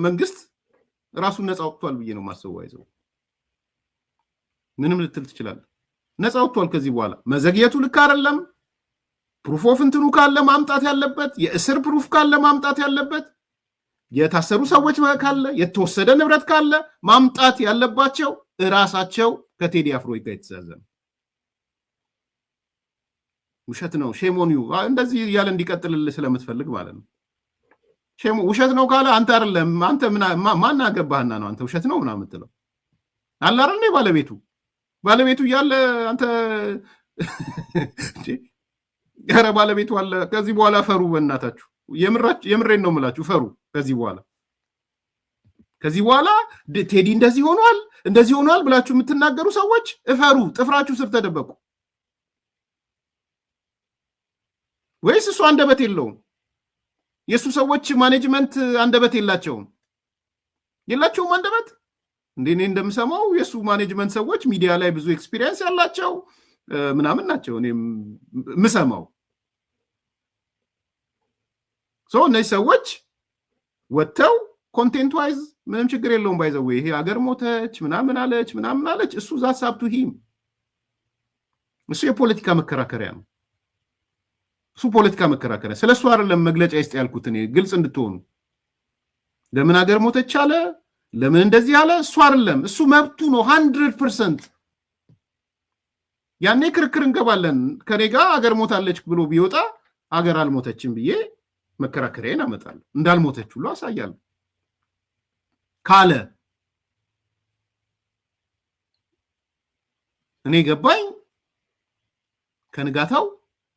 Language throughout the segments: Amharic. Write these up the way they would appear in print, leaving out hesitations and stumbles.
መንግስት ራሱን ነፃ ወጥቷል ብዬ ነው ማሰው አይዘው ምንም ልትል ትችላለህ ነፃ ወጥቷል ከዚህ በኋላ መዘግየቱ ልክ አይደለም ፕሩፍ ኦፍ እንትኑ ካለ ማምጣት ያለበት የእስር ፕሩፍ ካለ ማምጣት ያለበት የታሰሩ ሰዎች ካለ የተወሰደ ንብረት ካለ ማምጣት ያለባቸው ራሳቸው ከቴዲ አፍሮ ጋር የተዛዘነ ውሸት ነው ሼሞኒዩ እንደዚህ ያለ እንዲቀጥልልህ ስለምትፈልግ ማለት ነው ሼሞ ውሸት ነው ካለ አንተ አይደለም አንተ ማን አገባህና ነው አንተ ውሸት ነው ምናምን የምትለው አለ አይደል ባለቤቱ ያለ አንተ ጋራ ባለቤቱ አለ ከዚህ በኋላ ፈሩ በእናታችሁ የምሬን ነው የምላችሁ ፈሩ ከዚህ በኋላ ቴዲ እንደዚህ ሆኗል ብላችሁ የምትናገሩ ሰዎች እፈሩ ጥፍራችሁ ስር ተደበቁ ወይስ እሱ አንደበት የለውም የሱ ሰዎች ማኔጅመንት አንደበት የላቸውም አንደበት እንደኔ እንደምሰማው የሱ ማኔጅመንት ሰዎች ሚዲያ ላይ ብዙ ኤክስፒሪየንስ ያላቸው ምናምን ናቸው እኔ ምሰማው እነዚህ ሰዎች ወጥተው ኮንቴንት ዋይዝ ምንም ችግር የለውም ባይዘው ይሄ ሀገር ሞተች ምናምን አለች እሱ ዛሳብቱ ሂም እሱ የፖለቲካ መከራከሪያ ነው ስለሱ አይደለም መግለጫ ይስጥ ያልኩት እኔ ግልጽ እንድትሆኑ ለምን ሀገር ሞተች አለ ለምን እንደዚህ አለ እሱ አይደለም እሱ መብቱ ነው 100% ያኔ ክርክር እንገባለን ከኔጋ ሀገር ሞታለች ብሎ ቢወጣ ሀገር አልሞተችም ብዬ መከራከሪያን አመጣለሁ እንዳልሞተች ሁሉ አሳያለሁ ካለ እኔ ገባኝ ከንጋታው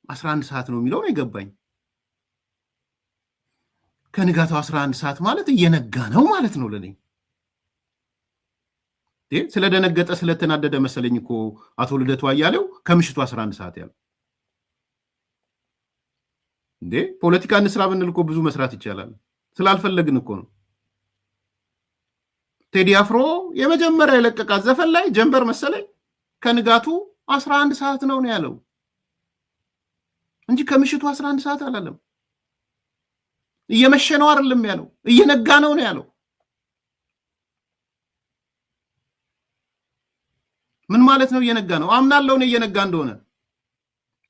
11 ሰዓት ነው የሚለው ነው የገባኝ ከንጋታው 11 ሰዓት ማለት እየነጋ ነው ማለት ነው ለኔ ስለደነገጠ ስለተናደደ መሰለኝ እኮ አቶ ልደቱ አያሌው ከምሽቱ 11 ሰዓት ያለው ፖለቲካ እንስራ ብንል እኮ ብዙ መስራት ይቻላል ስላልፈለግን እኮ ነው ቴዲ አፍሮ የመጀመሪያ የለቀቃት ዘፈን ላይ ጀንበር መሰለኝ ከንጋቱ 11 ሰዓት ነው ያለው እንጂ ከምሽቱ 11 ሰዓት አላለም እየመሸ ነው አይደለም ያለው እየነጋ ነው ያለው ምን ማለት ነው እየነጋ ነው አምናለሁ ነው እየነጋ እንደሆነ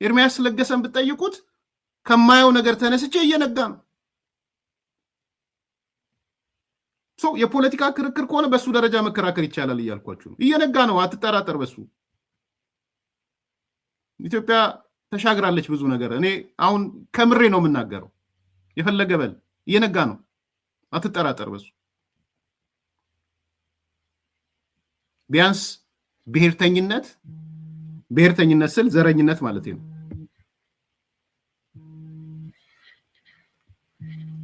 ኤርሚያስ ለገሰን ብትጠይቁት ከማየው ነገር ተነስቼ እየነጋ ነው የፖለቲካ ክርክር ከሆነ በሱ ደረጃ መከራከር ይቻላል እያልኳችሁ ነው እየነጋ ነው አትጠራጠር በሱ ኢትዮጵያ ተሻግራለች ብዙ ነገር እኔ አሁን ከምሬ ነው የምናገረው የፈለገ በል እየነጋ ነው አትጠራጠር በሱ ቢያንስ ብሔርተኝነት ስል ዘረኝነት ማለት ነው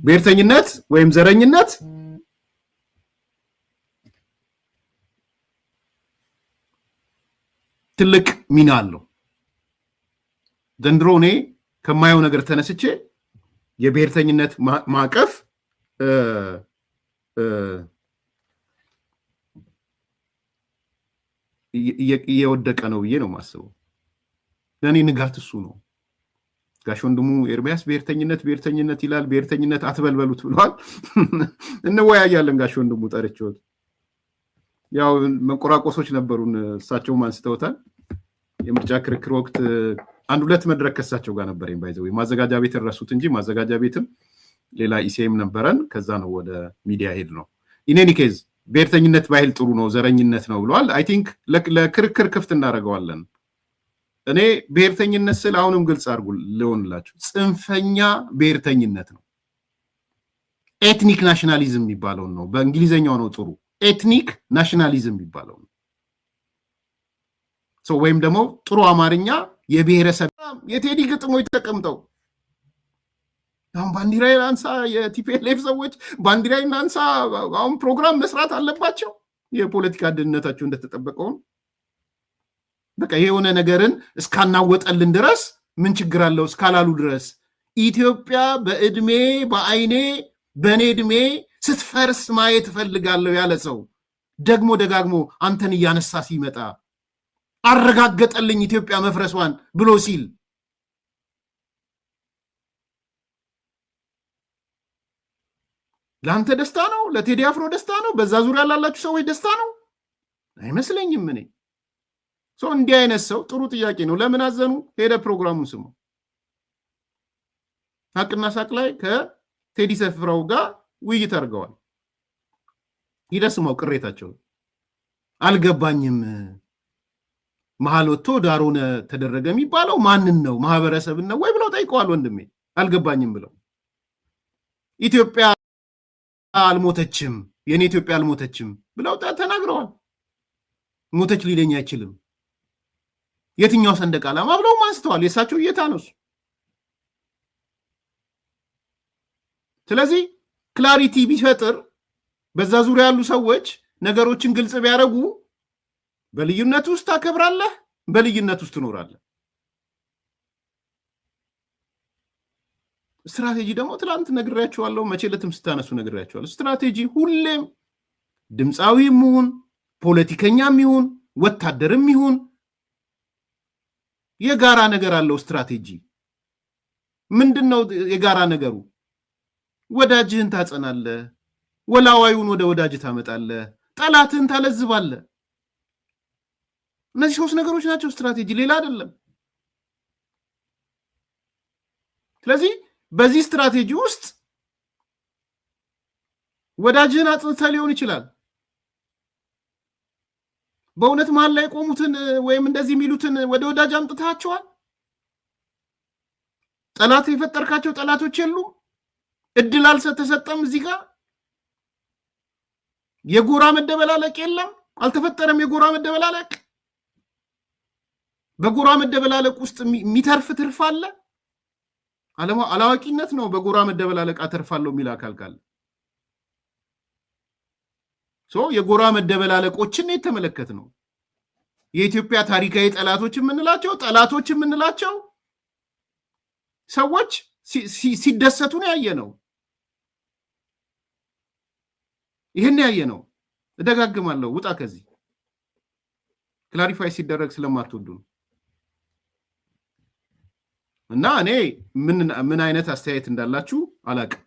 ብሔርተኝነት ወይም ዘረኝነት ትልቅ ሚና አለው ዘንድሮ እኔ ከማየው ነገር ተነስቼ የብሔርተኝነት ማዕቀፍ እየወደቀ ነው ብዬ ነው ማስበው ለኔ ንጋት እሱ ነው ጋሽ ወንድሙ ኤርሚያስ ብሔርተኝነት ይላል ብሔርተኝነት አትበልበሉት ብሏል እንወያያለን ጋሽ ወንድሙ ጠርቼዎት ያው መንቆራቆሶች ነበሩን እሳቸው ማንስተውታል የምርጫ ክርክር ወቅት አንድ ሁለት መድረክ ከሳቸው ጋር ነበርኝ ባይዘው ማዘጋጃ ቤት ረሱት እንጂ ማዘጋጃ ቤትም ሌላ ኢሲኤም ነበረን ከዛ ነው ወደ ሚዲያ ሄድ ነው ኢኔኒ ኬዝ ብሔርተኝነት ባይል ጥሩ ነው ዘረኝነት ነው ብለዋል አይ ቲንክ ለክርክር ክፍት እናደርገዋለን እኔ ብሔርተኝነት ስለ አሁንም ግልጽ አድርጉ ልሆንላችሁ ጽንፈኛ ብሔርተኝነት ነው ኤትኒክ ናሽናሊዝም የሚባለው ነው በእንግሊዘኛው ነው ጥሩ ኤትኒክ ናሽናሊዝም የሚባለው ነው ወይም ደግሞ ጥሩ አማርኛ የብሔረሰብ የቴዲ ግጥሞች ተቀምጠው አሁን ባንዲራይ አንሳ የቲፒኤልኤፍ ሰዎች ባንዲራይ አንሳ አሁን ፕሮግራም መስራት አለባቸው የፖለቲካ ድህነታቸው እንደተጠበቀው በቃ የሆነ ነገርን እስካናወጠልን ድረስ ምን ችግር አለው እስካላሉ ድረስ ኢትዮጵያ በእድሜ በአይኔ በኔ እድሜ ስትፈርስ ማየት ፈልጋለሁ ያለ ሰው ደግሞ ደጋግሞ አንተን እያነሳ ሲመጣ አረጋገጠልኝ ኢትዮጵያ መፍረሷን ብሎ ሲል ለአንተ ደስታ ነው? ለቴዲ አፍሮ ደስታ ነው? በዛ ዙሪያ ላላችሁ ሰዎች ደስታ ነው? አይመስለኝም። እኔ ሰው እንዲህ አይነት ሰው ጥሩ ጥያቄ ነው። ለምን አዘኑ? ሄደ ፕሮግራሙን ስሙ። ሀቅና ሳቅ ላይ ከቴዲ ሰፍራው ጋር ውይይት አድርገዋል። ይደስማው ቅሬታቸው አልገባኝም። መሀል ወጥቶ ዳሮነ ተደረገ የሚባለው ማንን ነው? ማህበረሰብን ነው ወይ ብለው ጠይቀዋል። ወንድሜ አልገባኝም ብለው ኢትዮጵያ አልሞተችም፣ የኔ ኢትዮጵያ አልሞተችም ብለው ተናግረዋል። ሞተች ሊለኝ አይችልም። የትኛው ሰንደቅ ዓላማ ብለው አንስተዋል። የእሳቸው እይታ ነው። ስለዚህ ክላሪቲ ቢፈጥር በዛ ዙሪያ ያሉ ሰዎች ነገሮችን ግልጽ ቢያደርጉ በልዩነት ውስጥ ታከብራለህ፣ በልዩነት ውስጥ ትኖራለህ። ስትራቴጂ ደግሞ ትላንት ነግሬያቸዋለሁ፣ መቼ ዕለትም ስታነሱ ነግሬያቸዋለሁ። ስትራቴጂ ሁሌም ድምፃዊም ይሁን ፖለቲከኛም ይሁን ወታደርም ይሁን የጋራ ነገር አለው። ስትራቴጂ ምንድን ነው የጋራ ነገሩ? ወዳጅህን ታጸናለህ፣ ወላዋዩን ወደ ወዳጅ ታመጣለህ፣ ጠላትህን ታለዝባለህ። እነዚህ ሶስት ነገሮች ናቸው ስትራቴጂ፣ ሌላ አይደለም። ስለዚህ በዚህ ስትራቴጂ ውስጥ ወዳጅህን አጽንተህ ሊሆን ይችላል። በእውነት መሀል ላይ የቆሙትን ወይም እንደዚህ የሚሉትን ወደ ወዳጅ አምጥታቸዋል። ጠላት የፈጠርካቸው ጠላቶች የሉም። እድል አልተሰጠም። እዚህ ጋር የጎራ መደበላለቅ የለም፣ አልተፈጠረም። የጎራ መደበላለቅ በጎራ መደበላለቅ ውስጥ የሚተርፍ ትርፍ አለ። አላዋቂነት ነው። በጎራ መደበላለቅ አተርፋለሁ የሚል አካል ካለ የጎራ መደበላለቆችን የተመለከት ነው። የኢትዮጵያ ታሪካዊ ጠላቶች የምንላቸው ሰዎች ሲደሰቱ ነው ያየ ነው። ይህን ያየ ነው። እደጋግማለሁ፣ ውጣ ከዚህ ክላሪፋይ ሲደረግ ስለማትወዱ ነው። እና እኔ ምን አይነት አስተያየት እንዳላችሁ አላቅም፣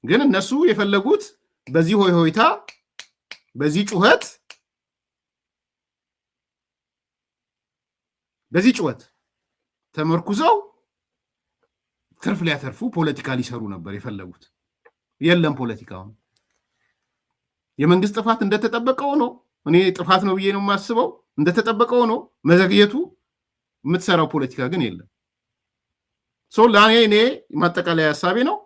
ግን እነሱ የፈለጉት በዚህ ሆይታ በዚህ ጩኸት ተመርኩዘው ትርፍ ሊያተርፉ ፖለቲካ ሊሰሩ ነበር የፈለጉት። የለም ፖለቲካው የመንግስት ጥፋት እንደተጠበቀው ነው። እኔ ጥፋት ነው ብዬ ነው የማስበው። እንደተጠበቀው ነው መዘግየቱ። የምትሰራው ፖለቲካ ግን የለም። ለእኔ እኔ ማጠቃለያ ሀሳቤ ነው።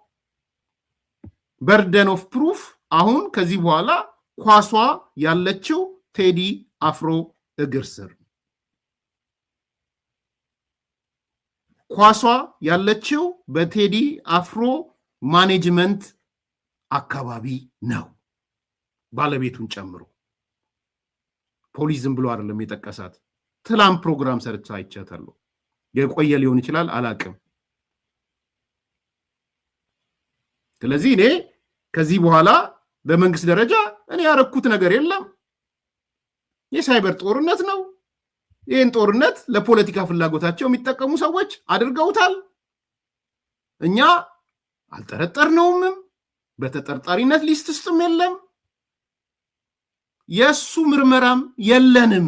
በርደን ኦፍ ፕሩፍ አሁን ከዚህ በኋላ ኳሷ ያለችው ቴዲ አፍሮ እግር ስር፣ ኳሷ ያለችው በቴዲ አፍሮ ማኔጅመንት አካባቢ ነው፣ ባለቤቱን ጨምሮ። ፖሊስ ዝም ብሎ አይደለም የጠቀሳት። ትላም ፕሮግራም ሰርቻ አይቻታለሁ። የቆየ ሊሆን ይችላል፣ አላቅም። ስለዚህ እኔ ከዚህ በኋላ በመንግስት ደረጃ እኔ ያረኩት ነገር የለም። የሳይበር ጦርነት ነው። ይህን ጦርነት ለፖለቲካ ፍላጎታቸው የሚጠቀሙ ሰዎች አድርገውታል። እኛ አልጠረጠርነውምም። በተጠርጣሪነት ሊስት ውስጥም የለም። የእሱ ምርመራም የለንም።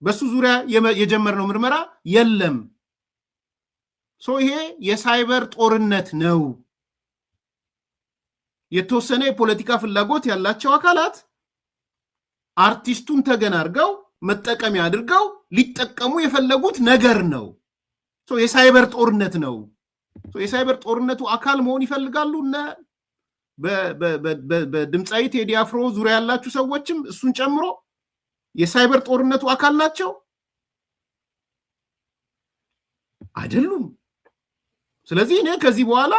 በሱ ዙሪያ የጀመርነው ምርመራ የለም። ይሄ የሳይበር ጦርነት ነው። የተወሰነ የፖለቲካ ፍላጎት ያላቸው አካላት አርቲስቱን ተገን አድርገው መጠቀሚያ አድርገው ሊጠቀሙ የፈለጉት ነገር ነው። የሳይበር ጦርነት ነው። የሳይበር ጦርነቱ አካል መሆን ይፈልጋሉ። በድምፃዊ ቴዲ አፍሮ ዙሪያ ያላችሁ ሰዎችም እሱን ጨምሮ የሳይበር ጦርነቱ አካል ናቸው አይደሉም? ስለዚህ እኔ ከዚህ በኋላ